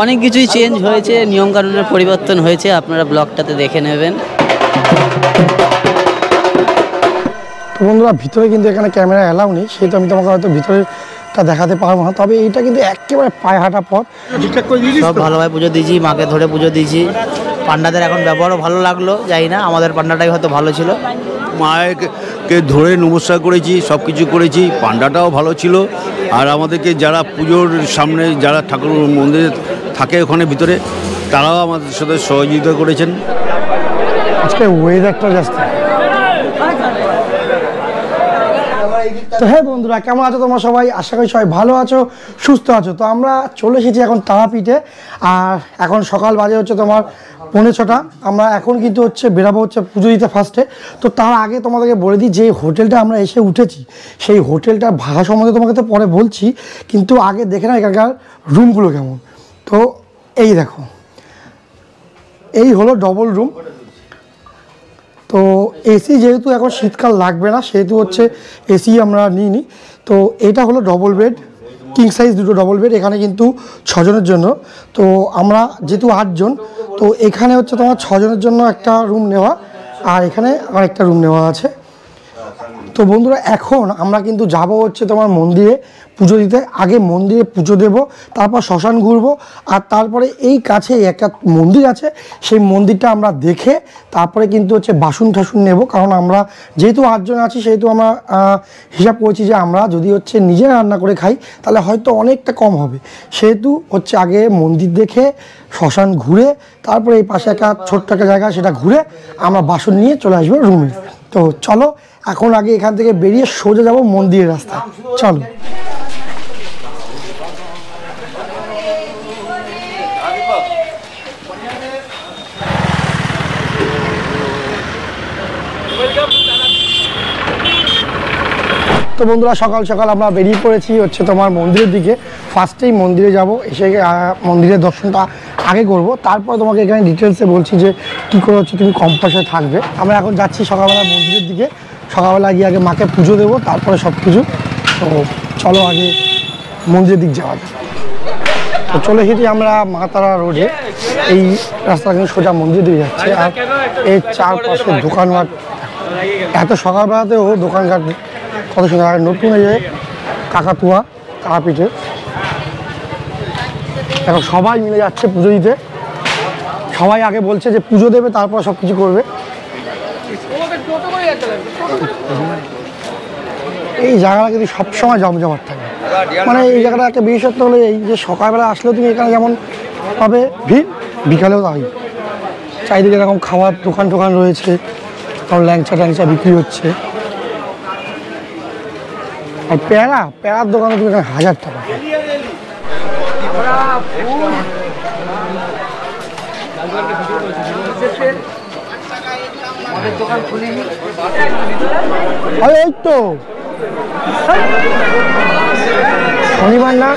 অনেক কিছুই চেঞ্জ হয়েছে, নিয়মকানুনের পরিবর্তন হয়েছে, আপনারা ব্লগটাতে দেখে নেবেন। তো বন্ধুরা, ভিতরে কিন্তু এখানে ক্যামেরা অ্যালাউ নেই, সেহেতু আমি তোমাকে হয়তো ভিতরেটা দেখাতে পারবো না। তবে এইটা কিন্তু একেবারে পায়ে হাঁটা পথ। ঠিকঠাক করে দিয়েছি, সব ভালোভাবে পুজো দিয়েছি, মাকে ধরে পুজো দিয়েছি। পান্ডাদের এখন ব্যবহারও ভালো লাগলো, জানি না আমাদের পান্ডাটাই হয়তো ভালো ছিল। মায়েরকে ধরে নমস্কার করেছি, সব কিছু করেছি, পান্ডাটাও ভালো ছিল। আর আমাদেরকে যারা পুজোর সামনে যারা ঠাকুর মন্দিরে থাকে ওখানে ভিতরে, তারাও আমাদের সাথে সহযোগিতা করেছেন। আজকে ওয়েদারটা জাস্ট। তো হ্যাঁ বন্ধুরা, কেমন আছো তোমরা সবাই? আশা করি সবাই ভালো আছো, সুস্থ আছো। তো আমরা চলে এসেছি এখন তারাপীঠে। আর এখন সকাল বাজে হচ্ছে তোমার 5:45। আমরা এখন কিন্তু হচ্ছে বেরাবো হচ্ছে পুজো দিতে ফার্স্টে। তো তার আগে তোমাদেরকে বলে দিই, যে হোটেলটা আমরা এসে উঠেছি সেই হোটেলটার ভাড়া সম্বন্ধে তোমাকে তো পরে বলছি, কিন্তু আগে দেখে না এখানকার রুমগুলো কেমন। তো এই দেখো, এই হলো ডবল রুম। তো এসি যেহেতু এখন শীতকাল লাগবে না, সেহেতু হচ্ছে এসি আমরা নিইনি। তো এটা হলো ডবল বেড, কিং সাইজ দুটো ডবল বেড। এখানে কিন্তু 6 জনের জন্য। তো আমরা যেহেতু 8 জন, তো এখানে হচ্ছে তোমার 6 জনের জন্য একটা রুম নেওয়া, আর এখানে আরেকটা রুম নেওয়া আছে। তো বন্ধুরা, এখন আমরা কিন্তু যাব হচ্ছে তোমার মন্দিরে পুজো দিতে। আগে মন্দিরে পুজো দেব, তারপর শ্মশান ঘুরবো, আর তারপরে এই কাছে একটা মন্দির আছে, সেই মন্দিরটা আমরা দেখে তারপরে কিন্তু হচ্ছে বাসন টাসন নেব। কারণ আমরা যেহেতু 8 জন আছি, সেহেতু আমরা হিসাব করেছি যে আমরা যদি হচ্ছে নিজে রান্না করে খাই তাহলে হয়তো অনেকটা কম হবে। সেহেতু হচ্ছে আগে মন্দির দেখে শ্মশান ঘুরে তারপরে এই পাশে একটা ছোট্ট একটা জায়গা, সেটা ঘুরে আমরা বাসন নিয়ে চলে আসবো রুমে। তো চলো, এখন আগে এখান থেকে বেরিয়ে সোজা যাব মন্দিরের রাস্তায়। চলো। তো বন্ধুরা, সকাল সকাল আমরা বেরিয়ে পড়েছি হচ্ছে তোমার মন্দিরের দিকে। ফার্স্টেই মন্দিরে যাব, এসে মন্দিরের দর্শনটা আগে করব, তারপর তোমাকে এখানে ডিটেলসে বলছি যে কী করে হচ্ছে তুমি কম পয়সায় থাকবে। আমরা এখন যাচ্ছি সকালবেলা মন্দিরের দিকে। সকালবেলা গিয়ে আগে মাকে পুজো দেবো, তারপরে সব কিছু। তো চলো আগে মন্দিরের দিক যাওয়া যায়। তো চলে এসেছি আমরা মা তারা রোডে। এই রাস্তা কিন্তু সোজা মন্দিরের দিকে যাচ্ছে। আর এই চারপাশে দোকানঘাট, এত সকালবেলাতেও দোকানঘাট কত সুন্দর। আর নতুন এই যে কাকাতুয়া তারাপীঠে, এখন সবাই মিলে যাচ্ছে পুজো দিতে। সবাই আগে বলছে যে পুজো দেবে, তারপর সব কিছু করবে। এই জায়গাটা কিন্তু সবসময় জমজমাট থাকে। মানে এই জায়গাটা একটা বিশেষত্ব হলো এই যে সকালবেলা আসলেও তুমি এখানে যেমন পাবে ভিড়, বিকালেও তাই। চারিদিকে এরকম খাওয়ার দোকান টোকান রয়েছে, কারণ ল্যাংচা ট্যাংচা বিক্রি হচ্ছে। আর প্যারার দোকানে তুমি এখানে 1000 টাকা। এই তো শনিবার না,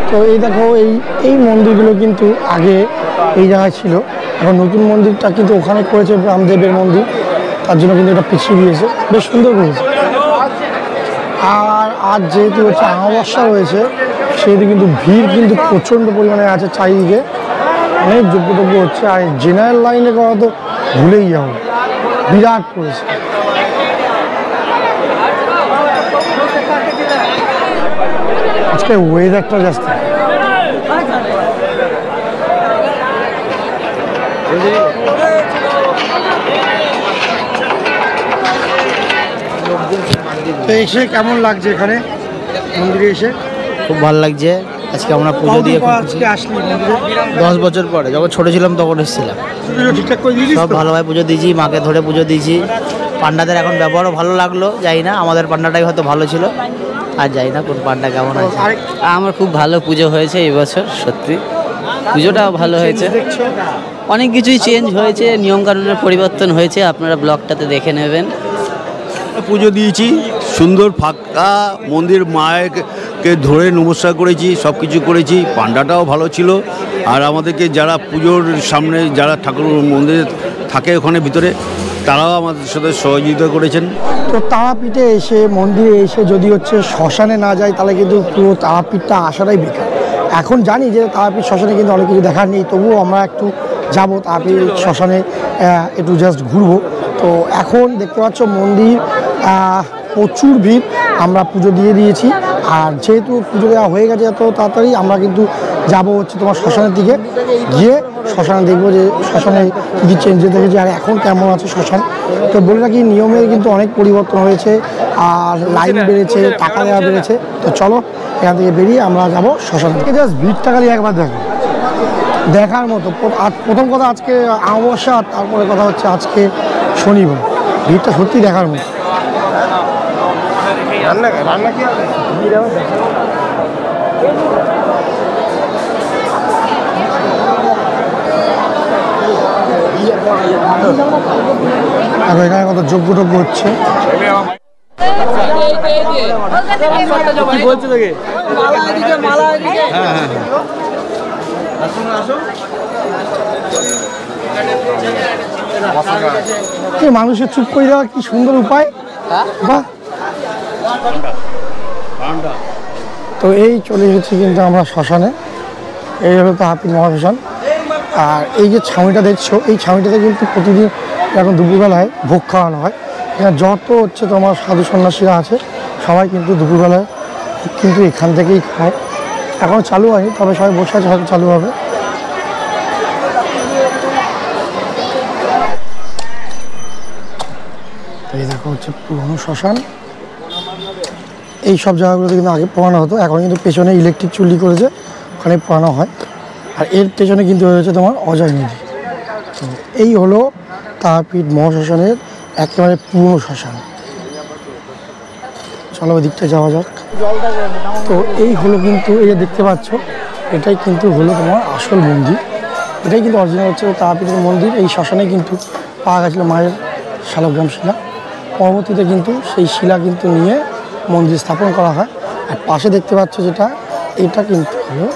তো এই দেখো, এই মন্দিরগুলো কিন্তু আগে এই জায়গায় ছিল। এখন নতুন মন্দিরটা কিন্তু ওখানে করেছে রামদেবের মন্দির, তার জন্য কিন্তু এটা পিছিয়ে দিয়েছে, বেশ সুন্দর করেছে। আর আজ যেহেতু হচ্ছে অমাবস্যা রয়েছে, সেহেতু কিন্তু ভিড় কিন্তু প্রচণ্ড পরিমাণে আছে চারিদিকে, অনেক যোগ্যতব্য হচ্ছে। আর জেনারেল লাইনে করা তো ভুলেই যাবো, বিরাট করেছে। আজকে ওয়েদারটা জাস্ট। তো এসে কেমন লাগছে এখানে মন্দিরে এসে? খুব ভালো লাগছে। আজকে আমরা পুজো দিয়ে আসলি মন্দিরে 10 বছর পরে, যখন ছোটো ছিলাম তখন এসেছিলাম। ঠিকঠাক করে দিয়েছি, সব ভালোভাবে পুজো দিয়েছি, মাকে ধরে পুজো দিয়েছি। পান্ডাদের এখন ব্যবহারও ভালো লাগলো, জানি না আমাদের পান্ডাটাই হয়তো ভালো ছিল। আর জানি না কোন পান্ডা কেমন আছে। আমার খুব ভালো পুজো হয়েছে এই বছর, সত্যি পুজোটাও ভালো হয়েছে। অনেক কিছুই চেঞ্জ হয়েছে, নিয়মকানুনের পরিবর্তন হয়েছে, আপনারা ব্লগটাতে দেখে নেবেন। পুজো দিয়েছি, সুন্দর ফাঁকা মন্দির, মায়েরকে ধরে নমস্কার করেছি, সব কিছু করেছি। পান্ডাটাও ভালো ছিল। আর আমাদেরকে যারা পুজোর সামনে যারা ঠাকুর মন্দিরে থাকে ওখানে ভিতরে, তারাও আমাদের সাথে সহযোগিতা করেছেন। তো তারাপীঠে এসে, মন্দিরে এসে যদি হচ্ছে শ্মশানে না যায় তাহলে কিন্তু পুরো তারাপীঠটা আসাটাই বেকার। এখন জানি যে তারাপীঠ শ্মশানে কিন্তু অনেক কিছু দেখার নেই, তবুও আমরা একটু যাবো তারাপীঠ শ্মশানে, একটু জাস্ট ঘুরবো। তো এখন দেখতে পাচ্ছ মন্দির প্রচুর ভিড়, আমরা পুজো দিয়ে দিয়েছি। আর যেহেতু পুজো দেওয়া হয়ে গেছে এত তাড়াতাড়ি, আমরা কিন্তু যাবো হচ্ছে তোমার শ্মশানের দিকে, গিয়ে শ্মশানে দেখবো যে শ্মশানে কী কী চেঞ্জেস দেখেছি আর এখন কেমন আছে শ্মশান। তো বলে রাখি নিয়মের কিন্তু অনেক পরিবর্তন হয়েছে, আর লাইন বেড়েছে, টাকা দেওয়া বেড়েছে। তো চলো এখান থেকে বেরিয়ে আমরা যাবো শ্মশান থেকে। জাস্ট ভিড়টা খালি একবার দেখো, দেখার মতো। প্রথম কথা আজকে অমাবস্যা, তারপরে কথা হচ্ছে আজকে শনিবার, ভিড়টা সত্যি দেখার মতো। এখন এখানে কত যোগ্য টোগ্য হচ্ছে। মানুষের চুপ করে দেওয়ার কি সুন্দর উপায়, বাহ। তো এই চলে এসেছি কিন্তু আমরা শ্মশানে, এই হলো তারাপীঠ মহাশ্মশান। আর এই যে ছাউনিটা দেখছো, এই ছাউনিটাতে কিন্তু প্রতিদিন এখন দুপুরবেলায় ভোগ খাওয়ানো হয়। এখানে যত হচ্ছে তোমার সাধু সন্ন্যাসীরা আছে সবাই কিন্তু দুপুরবেলায় কিন্তু এখান থেকেই খায়। এখনও চালু হয়নি, তবে সবাই বসে আছে, হয়তো চালু হবে। এই দেখো হচ্ছে পুরনো শ্মশান। এই সব জায়গাগুলোতে কিন্তু আগে পোড়ানো হতো, এখন কিন্তু পেছনে ইলেকট্রিক চুল্লি করেছে, ওখানে পোড়ানো হয়। আর এর পেছনে কিন্তু হয়েছে তোমার অজয় নদী। তো এই হলো তারাপীঠ মহাশ্মশানের একেবারে পুরনো শ্মশান। চলো ওই দিকটা যাওয়া যাক। তো এই হলো কিন্তু, এই যে দেখতে পাচ্ছ, এটাই কিন্তু হলো তোমার আসল মন্দির। এটাই কিন্তু অরিজিনাল হচ্ছে তারাপীঠের মন্দির। এই শ্মশানে কিন্তু পাওয়া গেছিলো মায়ের শালগ্রাম শিলা। পরবর্তীতে কিন্তু সেই শিলা কিন্তু নিয়ে মন্দির স্থাপন করা হয়। আর পাশে দেখতে পাচ্ছ যেটা, এটা কিন্তু হলো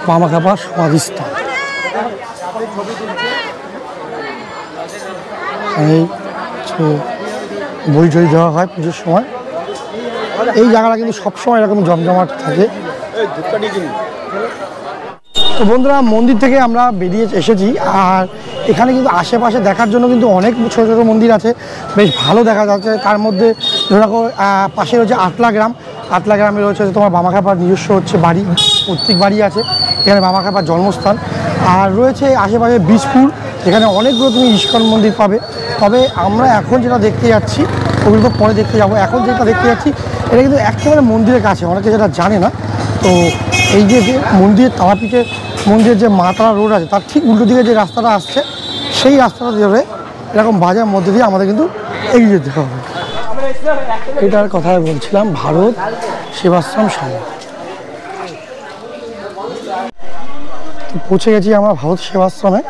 বামাখ্যাপার সমাধিস্থান। এই বই টই দেওয়া হয় পুজোর সময়। এই জায়গাটা কিন্তু সবসময় এরকম জমজমাট থাকে। তো বন্ধুরা, মন্দির থেকে আমরা বেরিয়ে এসেছি। আর এখানে কিন্তু আশেপাশে দেখার জন্য কিন্তু অনেক ছোটো ছোটো মন্দির আছে, বেশ ভালো দেখা যাচ্ছে। তার মধ্যে ধরে রাখো পাশে রয়েছে আটলা গ্রাম। আটলা গ্রামে রয়েছে তোমার বামাখ্যাপার নিজস্ব হচ্ছে বাড়ি, প্রত্যেক বাড়ি আছে এখানে, বামাখ্যাপার জন্মস্থান। আর রয়েছে আশেপাশে বীজপুর, এখানে অনেকগুলো তুমি ইস্কন মন্দির পাবে। তবে আমরা এখন যেটা দেখতে যাচ্ছি ওগুলো তো পরে দেখতে যাবো। এখন যেটা দেখতে যাচ্ছি এটা কিন্তু একেবারে মন্দিরের কাছে, অনেকে যেটা জানে না। তো এই যে মন্দিরের তারাপীঠের মন্দিরের যে মা তারা রোড আছে, তার ঠিক উল্টো দিকে যে রাস্তাটা আসছে, সেই রাস্তাটা ধরে এরকম বাজার মধ্যে দিয়ে আমাদের কিন্তু এগিয়ে যেতে হবে। এটার কথাই বলছিলাম, ভারত সেবাশ্রম সংঘ। তো পৌঁছে গেছি আমরা ভারত সেবাশ্রমে।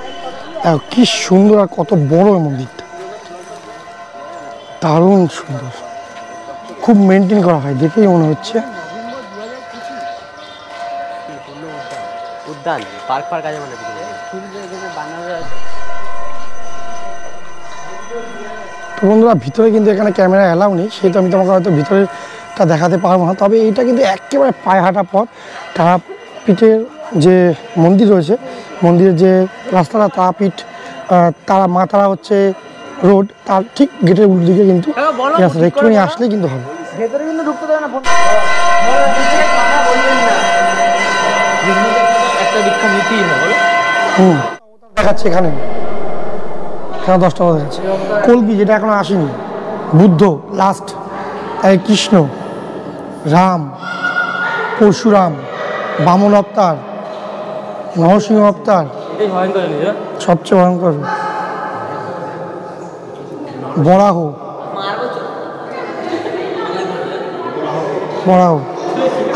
কি সুন্দর আর কত বড় মন্দিরটা, দারুণ সুন্দর, খুব মেনটেন করা হয় দেখেই মনে হচ্ছে। উদ্যান পার্ক আছে মানে তো বন্ধুরা, ভিতরে কিন্তু এখানে ক্যামেরা অ্যালাউ নেই, সেহেতু আমি তোমাকে হয়তো ভিতরেটা দেখাতে পারবো না। তবে এইটা কিন্তু একেবারে পায়ে হাঁটা পথ। তারাপীঠের যে মন্দির রয়েছে, মন্দিরের যে রাস্তাটা তারাপীঠ মা তারা হচ্ছে রোড, তার ঠিক গেটের উল্টো দিকে কিন্তু রাস্তাটা একটুখানি আসলেই কিন্তু হবে। ভেতরে কিন্তু ঢুকতে দেবে না, একটা দীক্ষা নিতেই হবে। দেখাচ্ছে এখানে 10টা দেখাচ্ছে। কলকি যেটা এখনো আসেনি, বুদ্ধ লাস্ট, কৃষ্ণ, রাম, পরশুরাম, বামন অবতার, নরসিংহ অবতার, সবচেয়ে ভয়ঙ্কর বরাহ।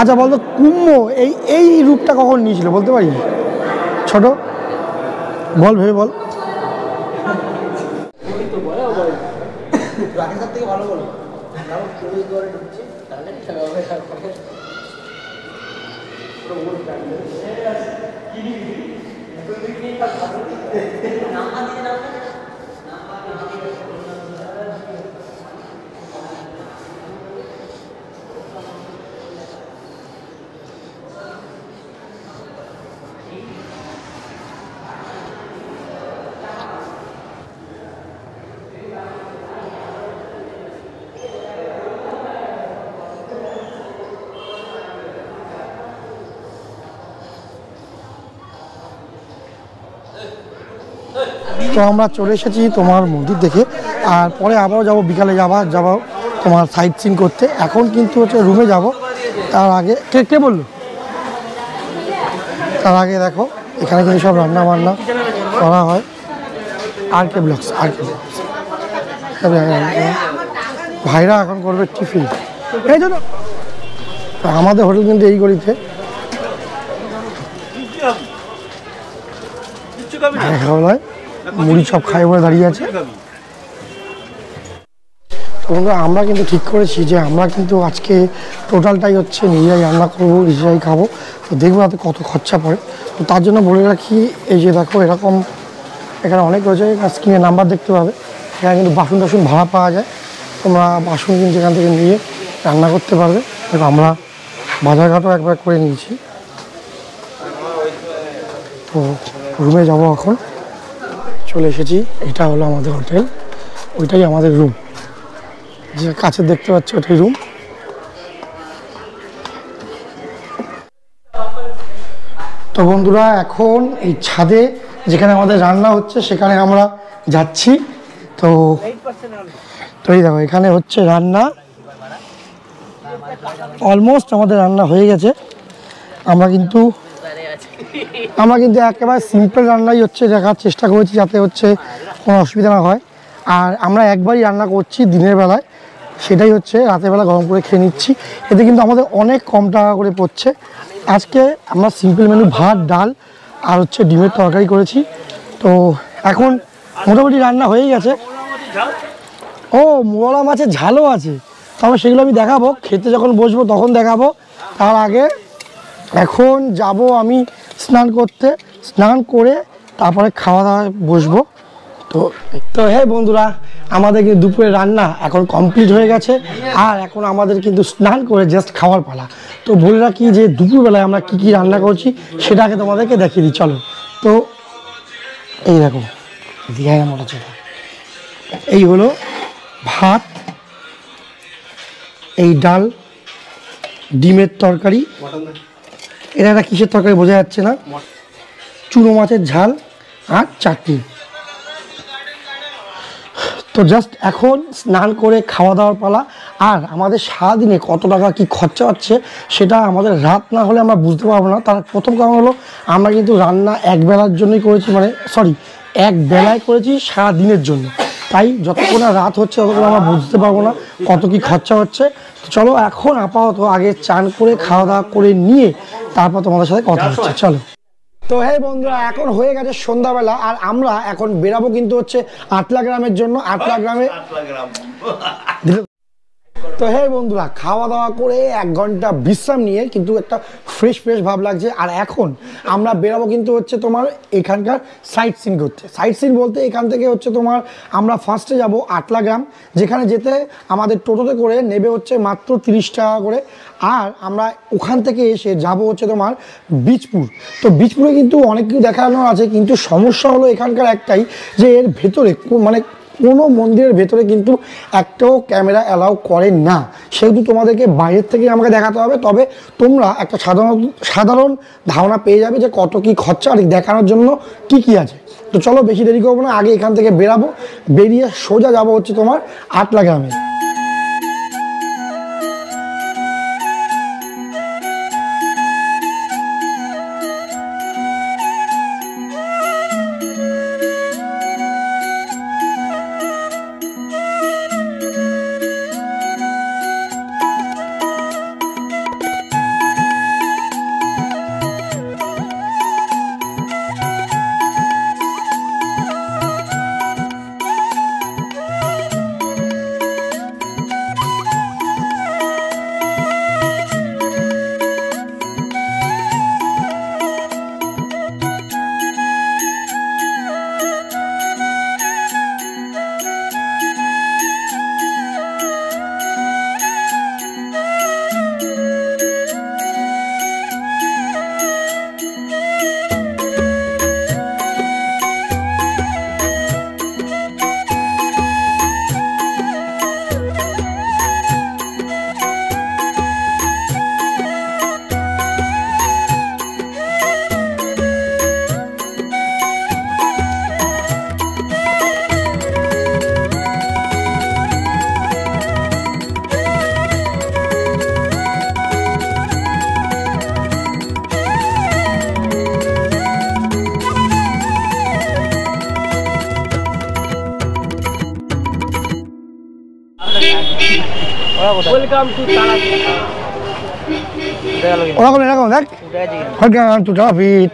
আচ্ছা বলতো, কুম্ভ এই রূপটা কখন নিয়েছিল বলতে পারি? ছোট বল, ভেবে বল। আগের থেকে ভালো বলো তো আমরা চলে এসেছি তোমার মন্দির দেখে, আর পরে আবারও যাবো, বিকালে যাবো তোমার সাইট সিন করতে। এখন কিন্তু হচ্ছে রুমে যাব, তার আগে কে বললো, তার আগে দেখো এখানে কিন্তু সব রান্না বান্না করা হয়। RK ব্লগস ভাইরা এখন করবে টিফিন। এই জন্য আমাদের হোটেল কিন্তু এই গলিতে খাওয়া হয়, মুড়ি সব খাই বলে দাঁড়িয়ে আছে। তো আমরা কিন্তু ঠিক করেছি যে আমরা কিন্তু আজকে টোটালটাই হচ্ছে নিজেরাই রান্না করবো, নিজেরাই খাবো। তো দেখবো তাতে কত খরচা পড়ে। তো তার জন্য বলে রাখি, এই যে দেখো এরকম এখানে অনেক রয়েছে, স্ক্রিনে নাম্বার দেখতে পাবে। এখানে কিন্তু বাসন টাসন ভাড়া পাওয়া যায়, তোমরা বাসন কিন্তু এখান থেকে নিয়ে রান্না করতে পারবে। দেখো আমরা বাজারঘাটও একবার করে নিয়েছি। তো রুমে যাব, এখন চলে এসেছি। এটা হলো আমাদের হোটেল, ওইটাই আমাদের রুম, যে কাছে দেখতে পাচ্ছ ওটাই রুম। তো বন্ধুরা এখন এই ছাদে যেখানে আমাদের রান্না হচ্ছে সেখানে আমরা যাচ্ছি। তো এই দেখো এখানে হচ্ছে রান্না, অলমোস্ট আমাদের রান্না হয়ে গেছে। আমরা কিন্তু একেবারে সিম্পল রান্নাই হচ্ছে দেখার চেষ্টা করেছি, যাতে হচ্ছে কোনো অসুবিধা না হয়। আর আমরা একবারই রান্না করছি দিনের বেলায়, সেটাই হচ্ছে রাতের বেলা গরম করে খেয়ে নিচ্ছি। এতে কিন্তু আমাদের অনেক কম টাকা করে পড়ছে। আজকে আমরা সিম্পল মেনু ভাত, ডাল আর হচ্ছে ডিমের তরকারি করেছি। তো এখন মোটামুটি রান্না হয়েই গেছে। ও, মোলা মাছের ঝালও আছে, তবে সেগুলো আমি দেখাবো খেতে যখন বসবো তখন দেখাবো। তার আগে এখন যাব আমি স্নান করতে, স্নান করে তারপরে খাওয়া দাওয়া বসবো। তো হ্যাঁ বন্ধুরা, আমাদের কিন্তু দুপুরে রান্না এখন কমপ্লিট হয়ে গেছে, আর এখন আমাদের কিন্তু স্নান করে জাস্ট খাওয়ার পালা। তো বলে রাখি যে দুপুরবেলায় আমরা কি রান্না করছি সেটা আগে তোমাদেরকে দেখিয়ে দিই, চলো। তো এই দেখো দীঘায় আমরা চলো, এই হলো ভাত, এই ডাল, ডিমের তরকারি, এটা একটা কিসের তরকারি বোঝা যাচ্ছে না, চুনো মাছের ঝাল আর চাটনি। তো জাস্ট এখন স্নান করে খাওয়া দাওয়ার পালা। আর আমাদের সারাদিনে কত টাকা কি খরচা হচ্ছে সেটা আমাদের রাত না হলে আমরা বুঝতে পারবো না। তার প্রথম কারণ হলো আমরা কিন্তু রান্না এক বেলার জন্যই করেছি, এক বেলায় করেছি সারাদিনের জন্য। তাই যতক্ষণ না রাত হচ্ছে ততক্ষণ আমরা বুঝতে পারবো না কত কি খরচা হচ্ছে। তো চলো এখন আপাতত আগে চান করে খাওয়া দাওয়া করে নিয়ে তারপর তোমাদের সাথে কথা হচ্ছে, চলো। তো হ্যাঁ বন্ধুরা, এখন হয়ে গেছে সন্ধ্যাবেলা, আর আমরা এখন বেরাবো কিন্তু হচ্ছে আটলা গ্রামের জন্য। আটলা গ্রামে তো হ্যাঁ বন্ধুরা, খাওয়া দাওয়া করে 1 ঘন্টা বিশ্রাম নিয়ে কিন্তু একটা ফ্রেশ ভাব লাগছে। আর এখন আমরা বেরাবো কিন্তু হচ্ছে তোমার এখানকার সাইট সিন করতে। সাইট সিন বলতে এখান থেকে হচ্ছে তোমার আমরা ফার্স্টে যাব আটলা গ্রাম, যেখানে যেতে আমাদের টোটোতে করে নেবে হচ্ছে মাত্র 30 টাকা করে। আর আমরা ওখান থেকে এসে যাব হচ্ছে তোমার বীজপুর। তো বীজপুরে কিন্তু অনেক কিছু দেখানোর আছে, কিন্তু সমস্যা হলো এখানকার একটাই, যে এর ভেতরে কোনো মন্দিরের ভেতরে কিন্তু একটাও ক্যামেরা অ্যালাউ করে না, সেহেতু তোমাদেরকে বাইরের থেকে আমাকে দেখাতে হবে। তবে তোমরা একটা সাধারণ ধারণা পেয়ে যাবে যে কত কি খরচা আর দেখানোর জন্য কি আছে। তো চলো বেশি দেরি করবো না, আগে এখান থেকে বেরাবো, বেরিয়ে সোজা যাবো হচ্ছে তোমার আটলা গ্রামে। ওরকম এরকম দেখ, ওয়েলকাম টু তারাপীঠ।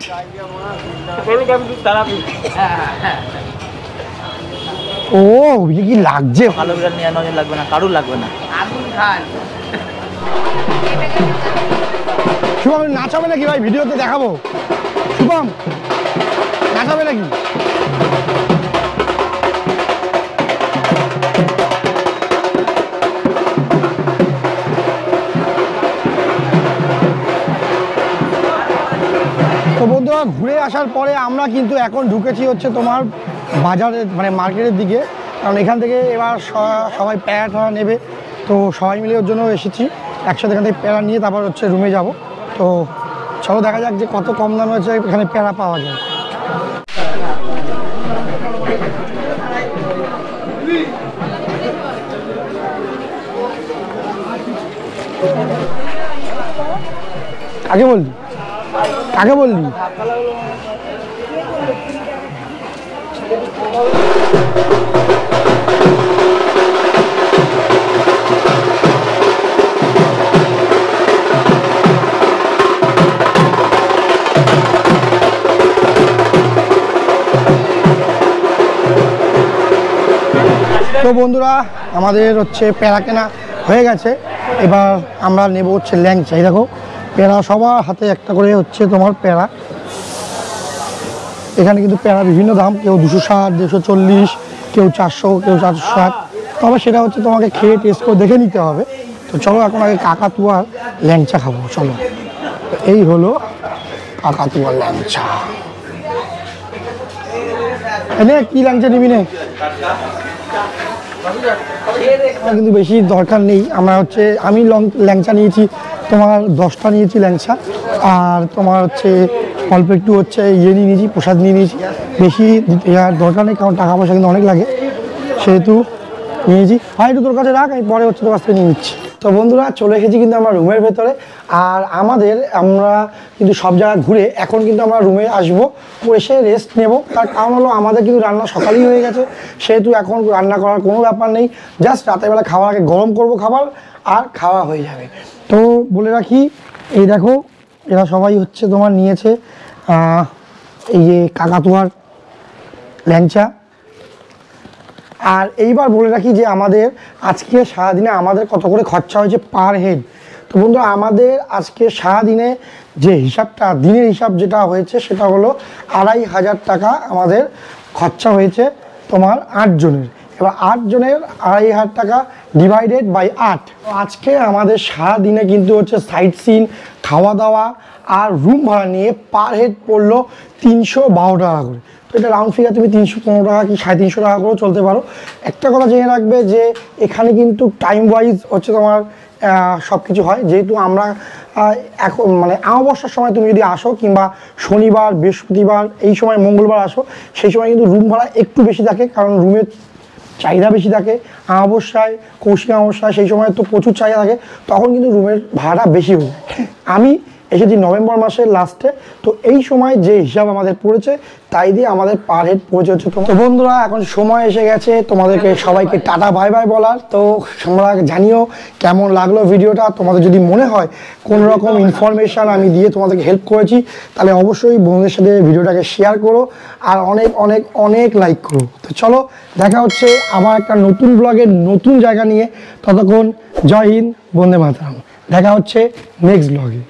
ও কি লাগছে, ভালো বিরাট নিয়ে নজর লাগবে না, কারুর লাগবে না। শুভম নাচাবে নাকি ভাই, ভিডিওতে দেখাবো। শুভম নাচাবে নাকি? তো বন্ধুরা ঘুরে আসার পরে আমরা কিন্তু এখন ঢুকেছি হচ্ছে তোমার বাজারে, মানে মার্কেটের দিকে, কারণ এখান থেকে এবার সবাই প্যারা ঠেরা নেবে। তো সবাই মিলে ওর জন্য এসেছি, একসাথে এখান থেকে প্যারা নিয়ে তারপর হচ্ছে রুমে যাব। তো চলো দেখা যাক যে কত কম দামে হচ্ছে এখানে প্যারা পাওয়া যায়। কাকে বললি, কাকে বললি? তো বন্ধুরা আমাদের হচ্ছে প্যারা কেনা হয়ে গেছে, এবার আমরা নেব হচ্ছে ল্যাংচা। এই দেখো প্যারা সবার হাতে একটা করে হচ্ছে তোমার প্যারা। এখানে কিন্তু প্যারা বিভিন্ন দাম, কেউ 260, 240, কেউ 400, কেউ 460। তবে সেটা হচ্ছে তোমাকে খেয়ে টেস্ট করে দেখে নিতে হবে। তো চলো এখন আগে কাকাতুয়ার ল্যাংচা খাবো, চলো। এই হলো কাকাতুয়ার ল্যাংচা। এনে কি ল্যাংচা নিবি নে? কিন্তু বেশি দরকার নেই, আমরা হচ্ছে আমি ল্যাংচা নিয়েছি তোমার 10টা নিয়েছি ল্যাংচা, আর তোমার হচ্ছে অল্প একটু হচ্ছে ইয়ে নিয়ে নিয়েছি, প্রসাদ নিয়ে নিয়েছি। বেশি দরকার নেই, কারণ টাকা পয়সা কিন্তু অনেক লাগে, সেহেতু নিয়েছি। হয় একটু তোর কাছে রাখ, আমি পরে হচ্ছে তোর কাছ থেকে নিয়ে নিচ্ছি। তো বন্ধুরা চলে এসেছি কিন্তু আমরা রুমের ভেতরে, আর আমরা কিন্তু সব জায়গায় ঘুরে এখন কিন্তু আমরা রুমে আসবো, এসে রেস্ট নেব। তার কারণ হলো আমাদের কিন্তু রান্না সকালেই হয়ে গেছে, সেহেতু এখন রান্না করার কোনো ব্যাপার নেই। জাস্ট রাতের বেলা খাওয়ার আগে গরম করব খাবার, আর খাওয়া হয়ে যাবে। তো বলে রাখি, এই দেখো এরা সবাই হচ্ছে তোমার নিয়েছে এই যে কাকাতুয়ার ল্যাংচা। আর এইবার বলে রাখি যে আমাদের আজকে সারাদিনে আমাদের কত করে খরচা হয়েছে পার হেড। তো বন্ধুরা আমাদের আজকে সারাদিনে যে হিসাবটা, দিনের হিসাব যেটা হয়েছে সেটা হলো 2500 টাকা আমাদের খরচা হয়েছে তোমার 8 জনের। এবার 8 জনের 2500 টাকা ডিভাইডেড বাই 8। আজকে আমাদের সারাদিনে কিন্তু হচ্ছে সাইট সিন, খাওয়া দাওয়া আর রুম ভাড়া নিয়ে পার হেড পড়লো 312 টাকা করে। তো এটা রাউন্ড ফিগার তুমি 315 টাকা কি 350 টাকা করেও চলতে পারো। একটা কথা জেনে রাখবে যে এখানে কিন্তু টাইম ওয়াইজ হচ্ছে তোমার সব কিছু হয়, যেহেতু আমরা এখন মানে অমাবস্যার সময় তুমি যদি আসো, কিংবা শনিবার, বৃহস্পতিবার, এই সময় মঙ্গলবার আসো, সেই সময় কিন্তু রুম ভাড়া একটু বেশি থাকে, কারণ রুমের চাহিদা বেশি থাকে। অমাবস্যায়, কৌশিক অমাবস্যায় সেই সময় তো প্রচুর চাহিদা থাকে, তখন কিন্তু রুমের ভাড়া বেশি হয়ে যায়। আমি এসেছি নভেম্বর মাসের লাস্টে, তো এই সময় যে হিসাব আমাদের পড়েছে তাই দিয়ে আমাদের পার হেড পড়েছে হচ্ছে। তো বন্ধুরা এখন সময় এসে গেছে তোমাদেরকে সবাইকে টাটা বাই বাই বলার। তো তোমরা জানিও কেমন লাগলো ভিডিওটা। তোমাদের যদি মনে হয় কোনো রকম ইনফরমেশান আমি দিয়ে তোমাদেরকে হেল্প করেছি, তাহলে অবশ্যই বন্ধুদের সাথে ভিডিওটাকে শেয়ার করো, আর অনেক অনেক অনেক লাইক করো। তো চলো দেখা হচ্ছে আবার একটা নতুন ব্লগের নতুন জায়গা নিয়ে। ততক্ষণ জয় হিন্দ, বন্দে মাতরম। দেখা হচ্ছে নেক্সট ব্লগে।